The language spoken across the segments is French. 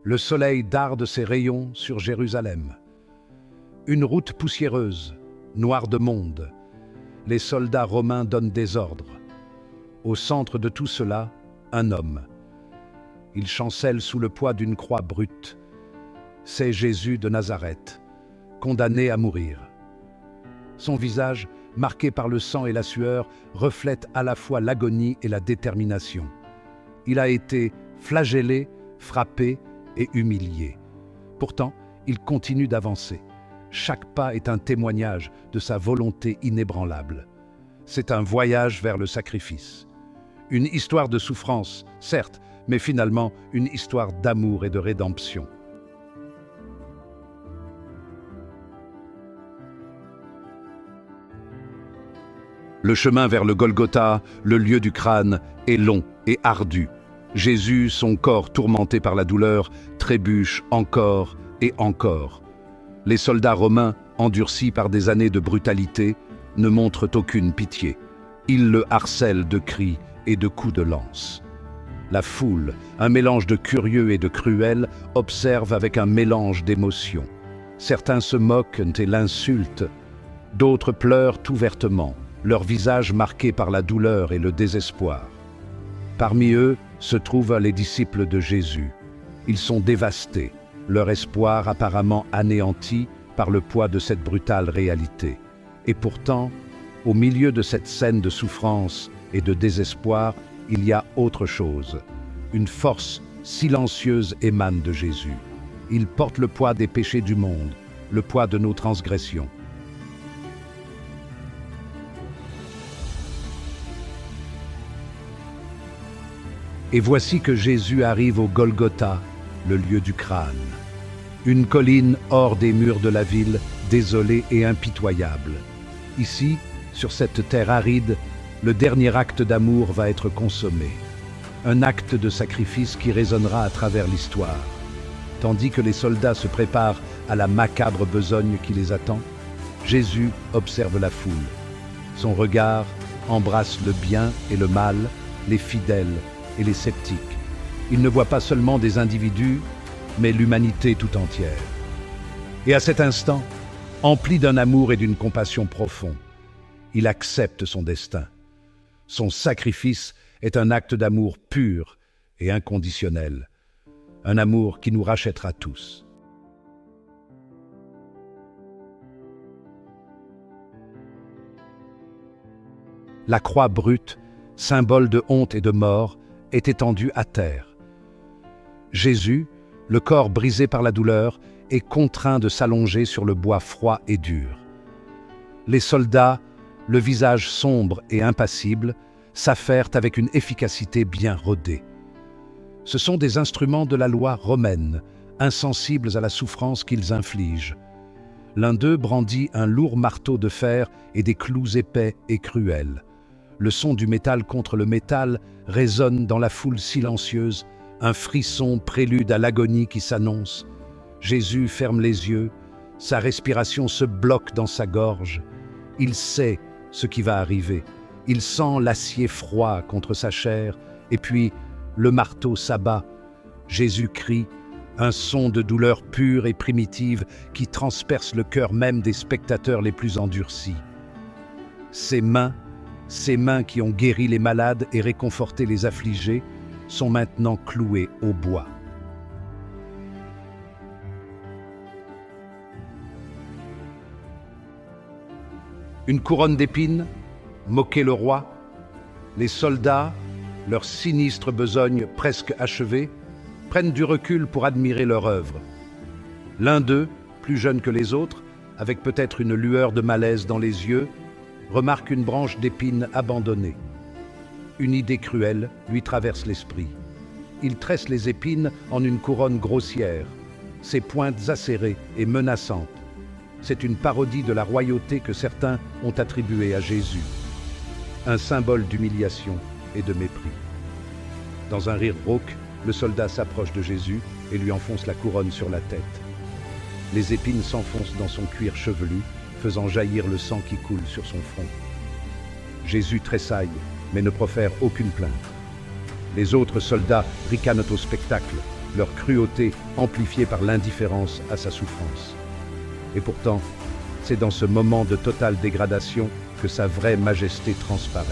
Le soleil darde ses rayons sur Jérusalem. Une route poussiéreuse, noire de monde. Les soldats romains donnent des ordres. Au centre de tout cela, un homme. Il chancelle sous le poids d'une croix brute. C'est Jésus de Nazareth, condamné à mourir. Son visage, marqué par le sang et la sueur, reflète à la fois l'agonie et la détermination. Il a été flagellé, frappé et humilié. Pourtant, il continue d'avancer. Chaque pas est un témoignage de sa volonté inébranlable. C'est un voyage vers le sacrifice. Une histoire de souffrance, certes, mais finalement une histoire d'amour et de rédemption. Le chemin vers le Golgotha, le lieu du crâne, est long et ardu. Jésus, son corps tourmenté par la douleur, trébuche encore et encore. Les soldats romains, endurcis par des années de brutalité, ne montrent aucune pitié. Ils le harcèlent de cris et de coups de lance. La foule, un mélange de curieux et de cruels, observe avec un mélange d'émotions. Certains se moquent et l'insultent, d'autres pleurent ouvertement, leur visage marqué par la douleur et le désespoir. Parmi eux se trouvent les disciples de Jésus. Ils sont dévastés, leur espoir apparemment anéanti par le poids de cette brutale réalité. Et pourtant, au milieu de cette scène de souffrance et de désespoir, il y a autre chose. Une force silencieuse émane de Jésus. Il porte le poids des péchés du monde, le poids de nos transgressions. Et voici que Jésus arrive au Golgotha, le lieu du crâne. Une colline hors des murs de la ville, désolée et impitoyable. Ici, sur cette terre aride, le dernier acte d'amour va être consommé. Un acte de sacrifice qui résonnera à travers l'histoire. Tandis que les soldats se préparent à la macabre besogne qui les attend, Jésus observe la foule. Son regard embrasse le bien et le mal, les fidèles et les sceptiques. Il ne voit pas seulement des individus, mais l'humanité tout entière. Et à cet instant, empli d'un amour et d'une compassion profonds, il accepte son destin. Son sacrifice est un acte d'amour pur et inconditionnel, un amour qui nous rachètera tous. La croix brute, symbole de honte et de mort, est étendue à terre. Jésus, le corps brisé par la douleur, est contraint de s'allonger sur le bois froid et dur. Les soldats, le visage sombre et impassible, s'affairent avec une efficacité bien rodée. Ce sont des instruments de la loi romaine, insensibles à la souffrance qu'ils infligent. L'un d'eux brandit un lourd marteau de fer et des clous épais et cruels. Le son du métal contre le métal résonne dans la foule silencieuse, un frisson prélude à l'agonie qui s'annonce. Jésus ferme les yeux, sa respiration se bloque dans sa gorge. Il sait ce qui va arriver. Il sent l'acier froid contre sa chair, et puis le marteau s'abat. Jésus crie, un son de douleur pure et primitive qui transperce le cœur même des spectateurs les plus endurcis. Ses mains qui ont guéri les malades et réconforté les affligés, sont maintenant clouées au bois. Une couronne d'épines moquait le roi. Les soldats, leur sinistre besogne presque achevée, prennent du recul pour admirer leur œuvre. L'un d'eux, plus jeune que les autres, avec peut-être une lueur de malaise dans les yeux, remarque une branche d'épines abandonnée. Une idée cruelle lui traverse l'esprit. Il tresse les épines en une couronne grossière, ses pointes acérées et menaçantes. C'est une parodie de la royauté que certains ont attribuée à Jésus. Un symbole d'humiliation et de mépris. Dans un rire rauque, le soldat s'approche de Jésus et lui enfonce la couronne sur la tête. Les épines s'enfoncent dans son cuir chevelu, faisant jaillir le sang qui coule sur son front. Jésus tressaille, mais ne profère aucune plainte. Les autres soldats ricanent au spectacle, leur cruauté amplifiée par l'indifférence à sa souffrance. Et pourtant, c'est dans ce moment de totale dégradation que sa vraie majesté transparaît.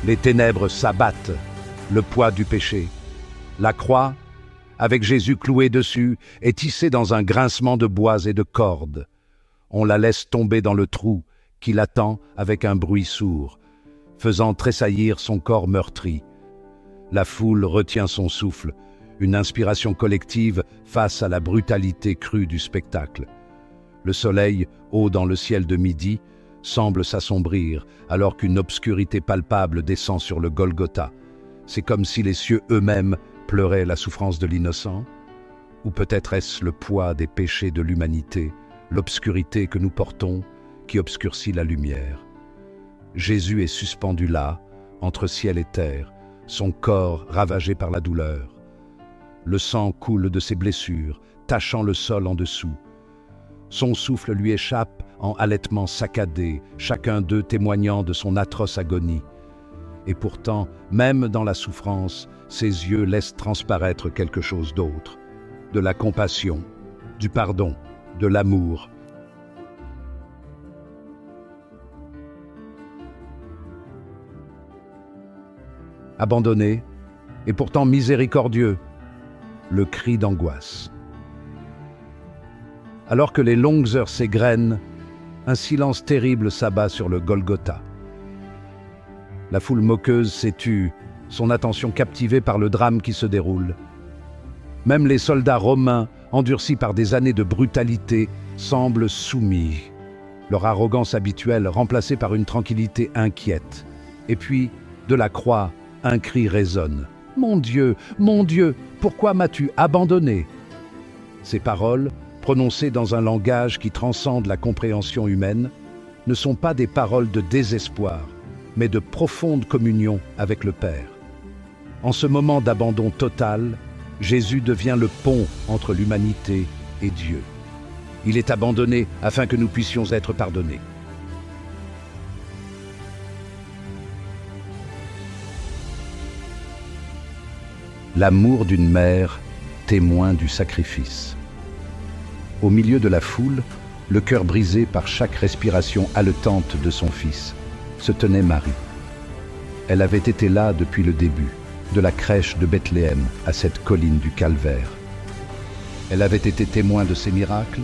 Les ténèbres s'abattent, le poids du péché. La croix, avec Jésus cloué dessus, est tissée dans un grincement de bois et de cordes. On la laisse tomber dans le trou qui l'attend avec un bruit sourd, faisant tressaillir son corps meurtri. La foule retient son souffle, une inspiration collective face à la brutalité crue du spectacle. Le soleil, haut dans le ciel de midi, semble s'assombrir alors qu'une obscurité palpable descend sur le Golgotha. C'est comme si les cieux eux-mêmes pleuraient la souffrance de l'innocent. Ou peut-être est-ce le poids des péchés de l'humanité, l'obscurité que nous portons, qui obscurcit la lumière. Jésus est suspendu là, entre ciel et terre, son corps ravagé par la douleur. Le sang coule de ses blessures, tachant le sol en dessous. Son souffle lui échappe en halètements saccadés, chacun d'eux témoignant de son atroce agonie. Et pourtant, même dans la souffrance, ses yeux laissent transparaître quelque chose d'autre, de la compassion, du pardon, de l'amour. Abandonné, et pourtant miséricordieux, le cri d'angoisse. Alors que les longues heures s'égrènent, un silence terrible s'abat sur le Golgotha. La foule moqueuse s'est tue, son attention captivée par le drame qui se déroule. Même les soldats romains, endurcis par des années de brutalité, semblent soumis, leur arrogance habituelle remplacée par une tranquillité inquiète. Et puis, de la croix, un cri résonne. « Mon Dieu, pourquoi m'as-tu abandonné ?» Ces paroles, prononcées dans un langage qui transcende la compréhension humaine, ne sont pas des paroles de désespoir, mais de profonde communion avec le Père. En ce moment d'abandon total, Jésus devient le pont entre l'humanité et Dieu. Il est abandonné afin que nous puissions être pardonnés. L'amour d'une mère, témoin du sacrifice. Au milieu de la foule, le cœur brisé par chaque respiration haletante de son fils, se tenait Marie. Elle avait été là depuis le début, de la crèche de Bethléem à cette colline du Calvaire. Elle avait été témoin de ses miracles,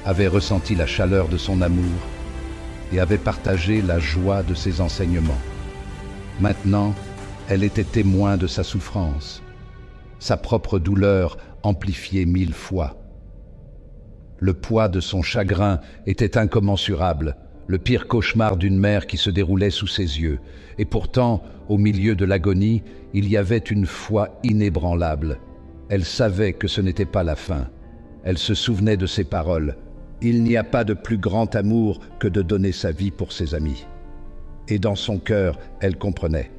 avait ressenti la chaleur de son amour et avait partagé la joie de ses enseignements. Maintenant, elle était témoin de sa souffrance, sa propre douleur amplifiée 1000 fois. Le poids de son chagrin était incommensurable, le pire cauchemar d'une mère qui se déroulait sous ses yeux. Et pourtant, au milieu de l'agonie, il y avait une foi inébranlable. Elle savait que ce n'était pas la fin. Elle se souvenait de ses paroles. Il n'y a pas de plus grand amour que de donner sa vie pour ses amis. Et dans son cœur, elle comprenait.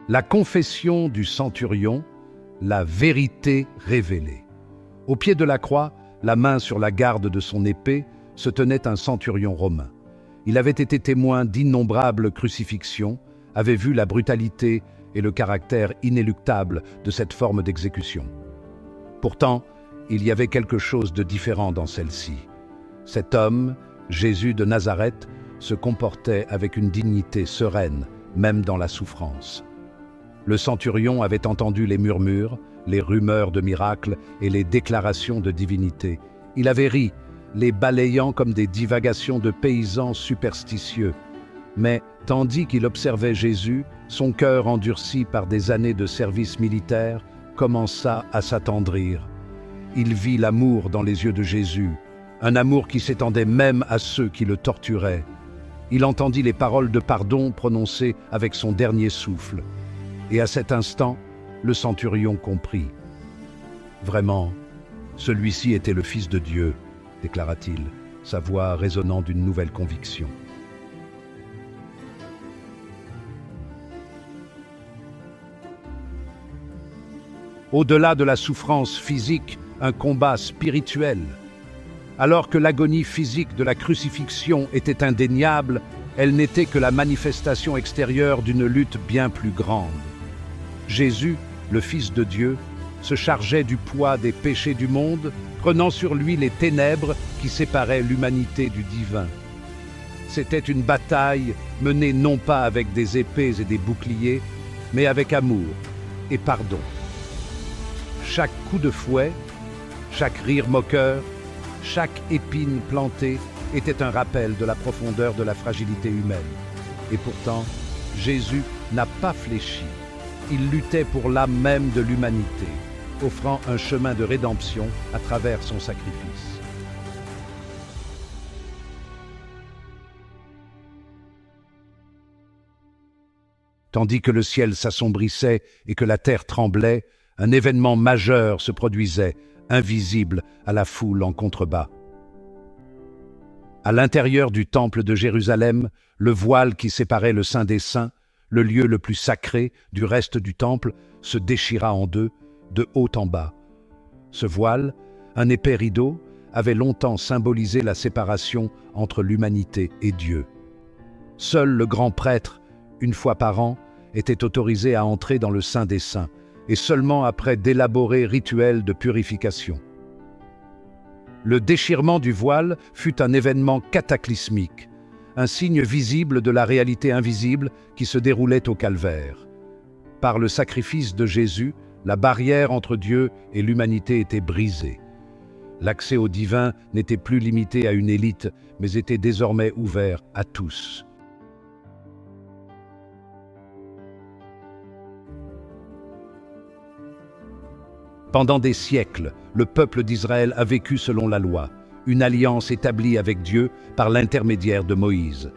La confession du centurion, la vérité révélée. Au pied de la croix, la main sur la garde de son épée, se tenait un centurion romain. Il avait été témoin d'innombrables crucifixions, avait vu la brutalité et le caractère inéluctable de cette forme d'exécution. Pourtant, il y avait quelque chose de différent dans celle-ci. Cet homme, Jésus de Nazareth, se comportait avec une dignité sereine, même dans la souffrance. Le centurion avait entendu les murmures, les rumeurs de miracles et les déclarations de divinité. Il avait ri, les balayant comme des divagations de paysans superstitieux. Mais, tandis qu'il observait Jésus, son cœur endurci par des années de service militaire commença à s'attendrir. Il vit l'amour dans les yeux de Jésus, un amour qui s'étendait même à ceux qui le torturaient. Il entendit les paroles de pardon prononcées avec son dernier souffle. Et à cet instant, le centurion comprit. « Vraiment, celui-ci était le Fils de Dieu », déclara-t-il, sa voix résonnant d'une nouvelle conviction. Au-delà de la souffrance physique, un combat spirituel. Alors que l'agonie physique de la crucifixion était indéniable, elle n'était que la manifestation extérieure d'une lutte bien plus grande. Jésus, le Fils de Dieu, se chargeait du poids des péchés du monde, prenant sur lui les ténèbres qui séparaient l'humanité du divin. C'était une bataille menée non pas avec des épées et des boucliers, mais avec amour et pardon. Chaque coup de fouet, chaque rire moqueur, chaque épine plantée était un rappel de la profondeur de la fragilité humaine. Et pourtant, Jésus n'a pas fléchi. Il luttait pour l'âme même de l'humanité, offrant un chemin de rédemption à travers son sacrifice. Tandis que le ciel s'assombrissait et que la terre tremblait, un événement majeur se produisait, invisible à la foule en contrebas. À l'intérieur du temple de Jérusalem, le voile qui séparait le Saint des Saints, le lieu le plus sacré du reste du temple, se déchira en deux, de haut en bas. Ce voile, un épais rideau, avait longtemps symbolisé la séparation entre l'humanité et Dieu. Seul le grand prêtre, une fois par an, était autorisé à entrer dans le Saint des Saints, et seulement après d'élaborés rituels de purification. Le déchirement du voile fut un événement cataclysmique, un signe visible de la réalité invisible qui se déroulait au calvaire. Par le sacrifice de Jésus, la barrière entre Dieu et l'humanité était brisée. L'accès au divin n'était plus limité à une élite, mais était désormais ouvert à tous. Pendant des siècles, le peuple d'Israël a vécu selon la loi, une alliance établie avec Dieu par l'intermédiaire de Moïse.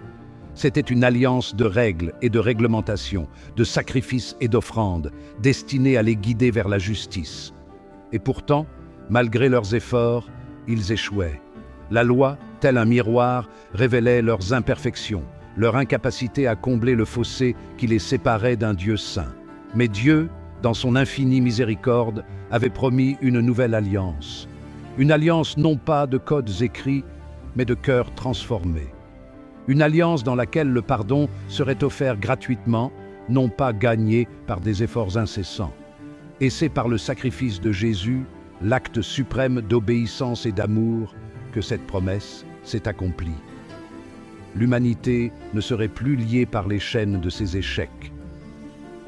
C'était une alliance de règles et de réglementations, de sacrifices et d'offrandes, destinée à les guider vers la justice. Et pourtant, malgré leurs efforts, ils échouaient. La loi, tel un miroir, révélait leurs imperfections, leur incapacité à combler le fossé qui les séparait d'un Dieu saint. Mais Dieu, dans son infinie miséricorde, avait promis une nouvelle alliance. Une alliance non pas de codes écrits, mais de cœurs transformés. Une alliance dans laquelle le pardon serait offert gratuitement, non pas gagné par des efforts incessants. Et c'est par le sacrifice de Jésus, l'acte suprême d'obéissance et d'amour, que cette promesse s'est accomplie. L'humanité ne serait plus liée par les chaînes de ses échecs.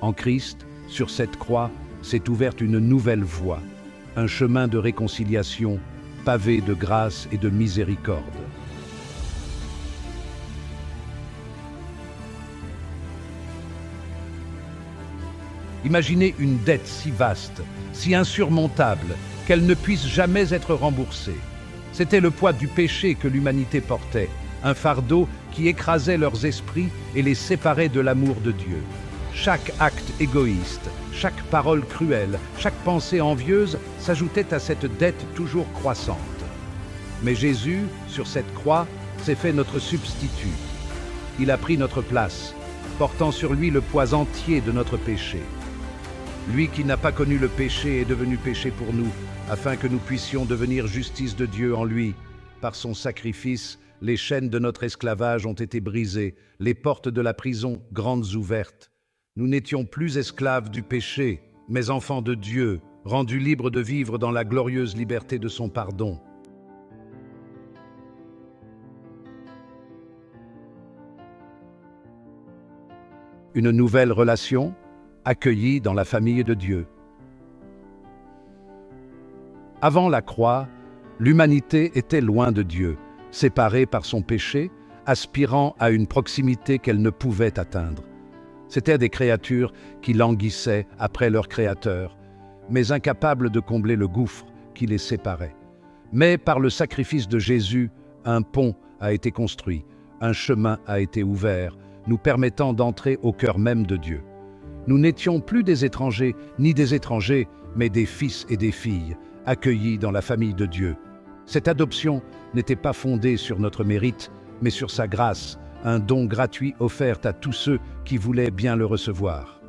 En Christ, sur cette croix, s'est ouverte une nouvelle voie, un chemin de réconciliation pavé de grâce et de miséricorde. Imaginez une dette si vaste, si insurmontable, qu'elle ne puisse jamais être remboursée. C'était le poids du péché que l'humanité portait, un fardeau qui écrasait leurs esprits et les séparait de l'amour de Dieu. Chaque acte égoïste, chaque parole cruelle, chaque pensée envieuse s'ajoutait à cette dette toujours croissante. Mais Jésus, sur cette croix, s'est fait notre substitut. Il a pris notre place, portant sur lui le poids entier de notre péché. Lui qui n'a pas connu le péché est devenu péché pour nous, afin que nous puissions devenir justice de Dieu en lui. Par son sacrifice, les chaînes de notre esclavage ont été brisées, les portes de la prison grandes ouvertes. Nous n'étions plus esclaves du péché, mais enfants de Dieu, rendus libres de vivre dans la glorieuse liberté de son pardon. Une nouvelle relation, accueillie dans la famille de Dieu. Avant la croix, l'humanité était loin de Dieu, séparée par son péché, aspirant à une proximité qu'elle ne pouvait atteindre. C'étaient des créatures qui languissaient après leur Créateur, mais incapables de combler le gouffre qui les séparait. Mais par le sacrifice de Jésus, un pont a été construit, un chemin a été ouvert, nous permettant d'entrer au cœur même de Dieu. Nous n'étions plus des étrangers, ni des étrangers, mais des fils et des filles, accueillis dans la famille de Dieu. Cette adoption n'était pas fondée sur notre mérite, mais sur sa grâce, un don gratuit offert à tous ceux qui voulaient bien le recevoir.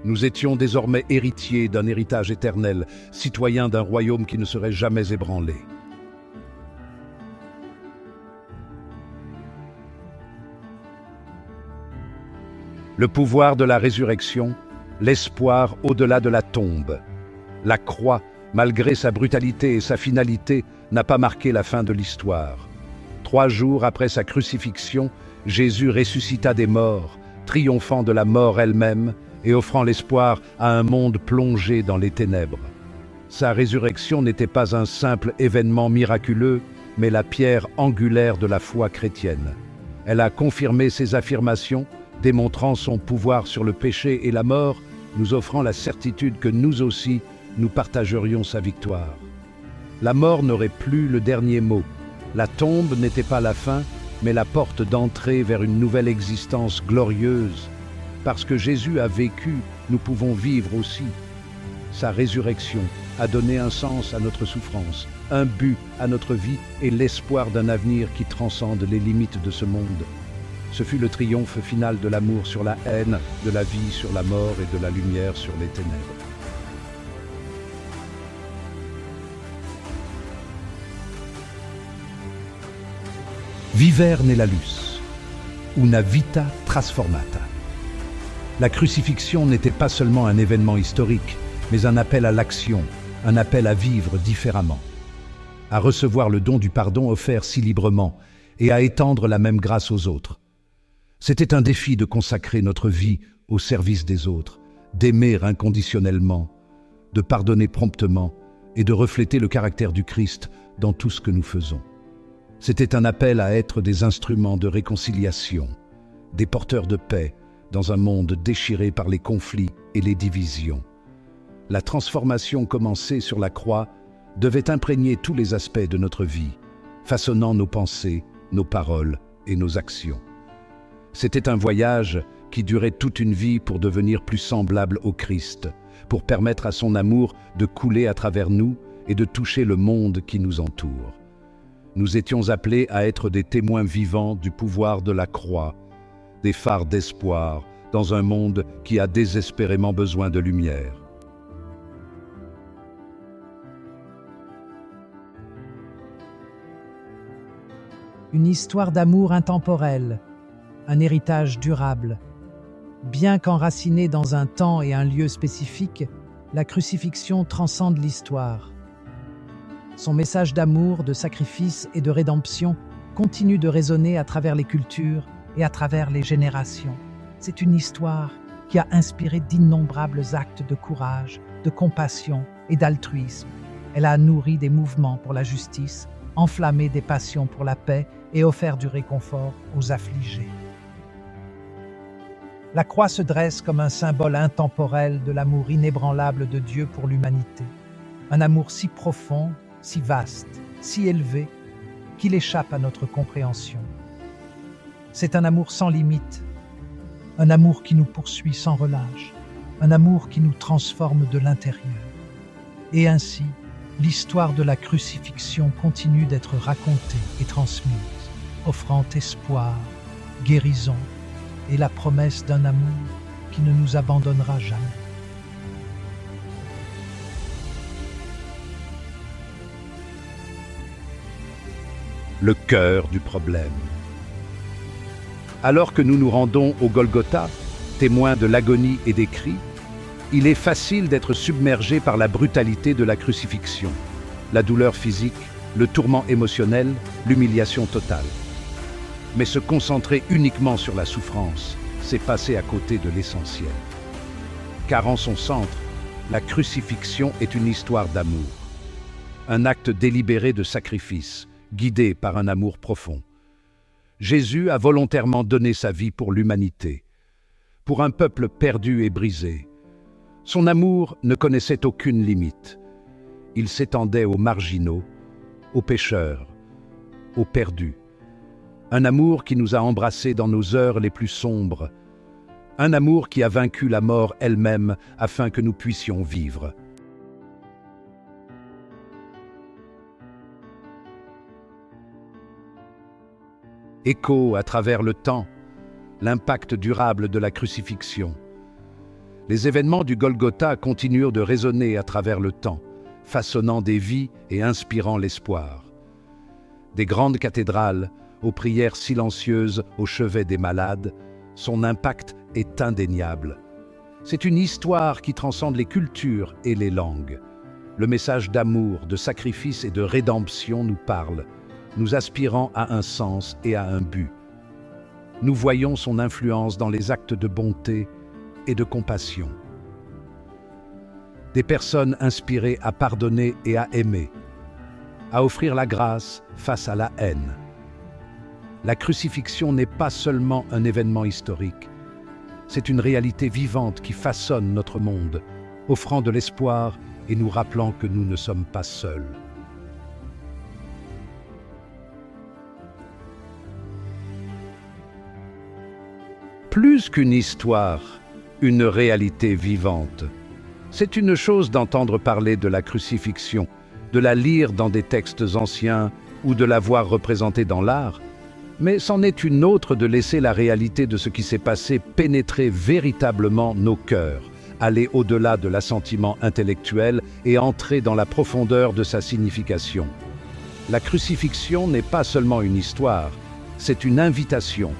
Nous étions désormais héritiers d'un héritage éternel, citoyens d'un royaume qui ne serait jamais ébranlé. Le pouvoir de la résurrection, l'espoir au-delà de la tombe. La croix, malgré sa brutalité et sa finalité, n'a pas marqué la fin de l'histoire. 3 jours après sa crucifixion, Jésus ressuscita des morts, triomphant de la mort elle-même et offrant l'espoir à un monde plongé dans les ténèbres. Sa résurrection n'était pas un simple événement miraculeux, mais la pierre angulaire de la foi chrétienne. Elle a confirmé ses affirmations, démontrant son pouvoir sur le péché et la mort, nous offrant la certitude que nous aussi, nous partagerions sa victoire. La mort n'aurait plus le dernier mot. La tombe n'était pas la fin, mais la porte d'entrée vers une nouvelle existence glorieuse. Parce que Jésus a vécu, nous pouvons vivre aussi. Sa résurrection a donné un sens à notre souffrance, un but à notre vie et l'espoir d'un avenir qui transcende les limites de ce monde. Ce fut le triomphe final de l'amour sur la haine, de la vie sur la mort et de la lumière sur les ténèbres. Viver nella luz, una vita trasformata. La crucifixion n'était pas seulement un événement historique, mais un appel à l'action, un appel à vivre différemment, à recevoir le don du pardon offert si librement et à étendre la même grâce aux autres. C'était un défi de consacrer notre vie au service des autres, d'aimer inconditionnellement, de pardonner promptement et de refléter le caractère du Christ dans tout ce que nous faisons. C'était un appel à être des instruments de réconciliation, des porteurs de paix dans un monde déchiré par les conflits et les divisions. La transformation commencée sur la croix devait imprégner tous les aspects de notre vie, façonnant nos pensées, nos paroles et nos actions. C'était un voyage qui durait toute une vie pour devenir plus semblable au Christ, pour permettre à son amour de couler à travers nous et de toucher le monde qui nous entoure. Nous étions appelés à être des témoins vivants du pouvoir de la croix, des phares d'espoir dans un monde qui a désespérément besoin de lumière. Une histoire d'amour intemporel, un héritage durable. Bien qu'enracinée dans un temps et un lieu spécifiques, la crucifixion transcende l'histoire. Son message d'amour, de sacrifice et de rédemption continue de résonner à travers les cultures et à travers les générations. C'est une histoire qui a inspiré d'innombrables actes de courage, de compassion et d'altruisme. Elle a nourri des mouvements pour la justice, enflammé des passions pour la paix et offert du réconfort aux affligés. La croix se dresse comme un symbole intemporel de l'amour inébranlable de Dieu pour l'humanité. Un amour si profond, si vaste, si élevé, qu'il échappe à notre compréhension. C'est un amour sans limite, un amour qui nous poursuit sans relâche, un amour qui nous transforme de l'intérieur. Et ainsi, l'histoire de la crucifixion continue d'être racontée et transmise, offrant espoir, guérison et la promesse d'un amour qui ne nous abandonnera jamais. Le cœur du problème. Alors que nous nous rendons au Golgotha, témoins de l'agonie et des cris, il est facile d'être submergé par la brutalité de la crucifixion, la douleur physique, le tourment émotionnel, l'humiliation totale. Mais se concentrer uniquement sur la souffrance, c'est passer à côté de l'essentiel. Car en son centre, la crucifixion est une histoire d'amour, un acte délibéré de sacrifice, guidé par un amour profond. Jésus a volontairement donné sa vie pour l'humanité, pour un peuple perdu et brisé. Son amour ne connaissait aucune limite. Il s'étendait aux marginaux, aux pécheurs, aux perdus. Un amour qui nous a embrassés dans nos heures les plus sombres. Un amour qui a vaincu la mort elle-même afin que nous puissions vivre. Écho à travers le temps, l'impact durable de la crucifixion. Les événements du Golgotha continuent de résonner à travers le temps, façonnant des vies et inspirant l'espoir. Des grandes cathédrales, aux prières silencieuses au chevet des malades, son impact est indéniable. C'est une histoire qui transcende les cultures et les langues. Le message d'amour, de sacrifice et de rédemption nous parle, nous aspirant à un sens et à un but. Nous voyons son influence dans les actes de bonté et de compassion. Des personnes inspirées à pardonner et à aimer, à offrir la grâce face à la haine. La crucifixion n'est pas seulement un événement historique, c'est une réalité vivante qui façonne notre monde, offrant de l'espoir et nous rappelant que nous ne sommes pas seuls. Plus qu'une histoire, une réalité vivante. C'est une chose d'entendre parler de la crucifixion, de la lire dans des textes anciens ou de la voir représentée dans l'art, mais c'en est une autre de laisser la réalité de ce qui s'est passé pénétrer véritablement nos cœurs, aller au-delà de l'assentiment intellectuel et entrer dans la profondeur de sa signification. La crucifixion n'est pas seulement une histoire, c'est une invitation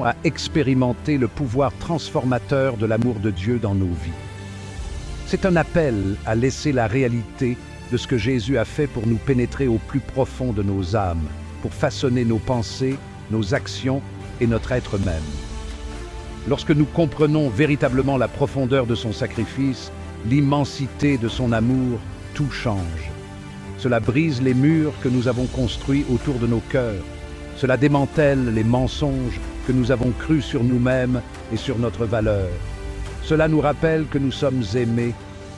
à expérimenter le pouvoir transformateur de l'amour de Dieu dans nos vies. C'est un appel à laisser la réalité de ce que Jésus a fait pour nous pénétrer au plus profond de nos âmes, pour façonner nos pensées, nos actions et notre être même. Lorsque nous comprenons véritablement la profondeur de son sacrifice, l'immensité de son amour, tout change. Cela brise les murs que nous avons construits autour de nos cœurs. Cela démantèle les mensonges que nous avons crus sur nous-mêmes et sur notre valeur. Cela nous rappelle que nous sommes aimés,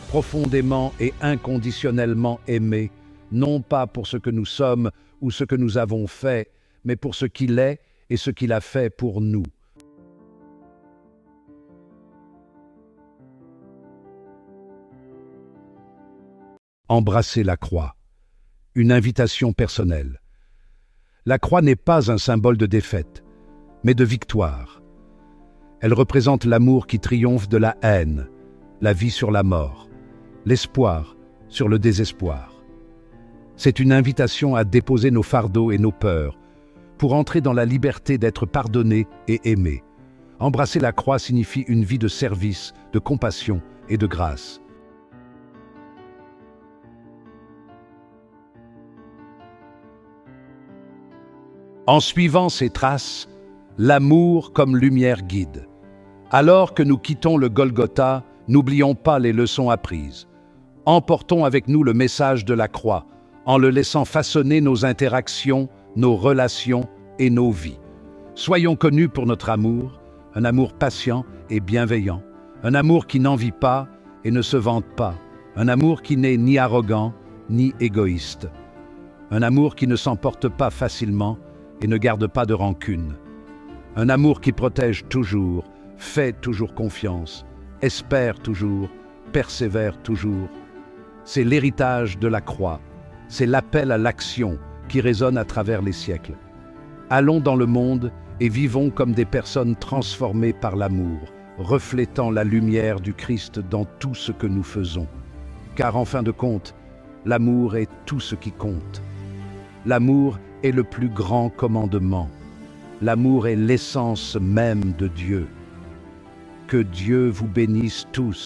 profondément et inconditionnellement aimés, non pas pour ce que nous sommes ou ce que nous avons fait, mais pour ce qu'il est et ce qu'il a fait pour nous. Embrasser la croix, une invitation personnelle. La croix n'est pas un symbole de défaite, mais de victoire. Elle représente l'amour qui triomphe de la haine, la vie sur la mort, l'espoir sur le désespoir. C'est une invitation à déposer nos fardeaux et nos peurs, pour entrer dans la liberté d'être pardonné et aimé. Embrasser la croix signifie une vie de service, de compassion et de grâce. En suivant ces traces, l'amour comme lumière guide. Alors que nous quittons le Golgotha, n'oublions pas les leçons apprises. Emportons avec nous le message de la croix, en le laissant façonner nos interactions, nos relations et nos vies. Soyons connus pour notre amour, un amour patient et bienveillant, un amour qui n'envie pas et ne se vante pas, un amour qui n'est ni arrogant ni égoïste, un amour qui ne s'emporte pas facilement et ne garde pas de rancune. Un amour qui protège toujours, fait toujours confiance, espère toujours, persévère toujours. C'est l'héritage de la croix, c'est l'appel à l'action qui résonne à travers les siècles. Allons dans le monde et vivons comme des personnes transformées par l'amour, reflétant la lumière du Christ dans tout ce que nous faisons. Car en fin de compte, l'amour est tout ce qui compte. L'amour est le plus grand commandement. L'amour est l'essence même de Dieu. Que Dieu vous bénisse tous.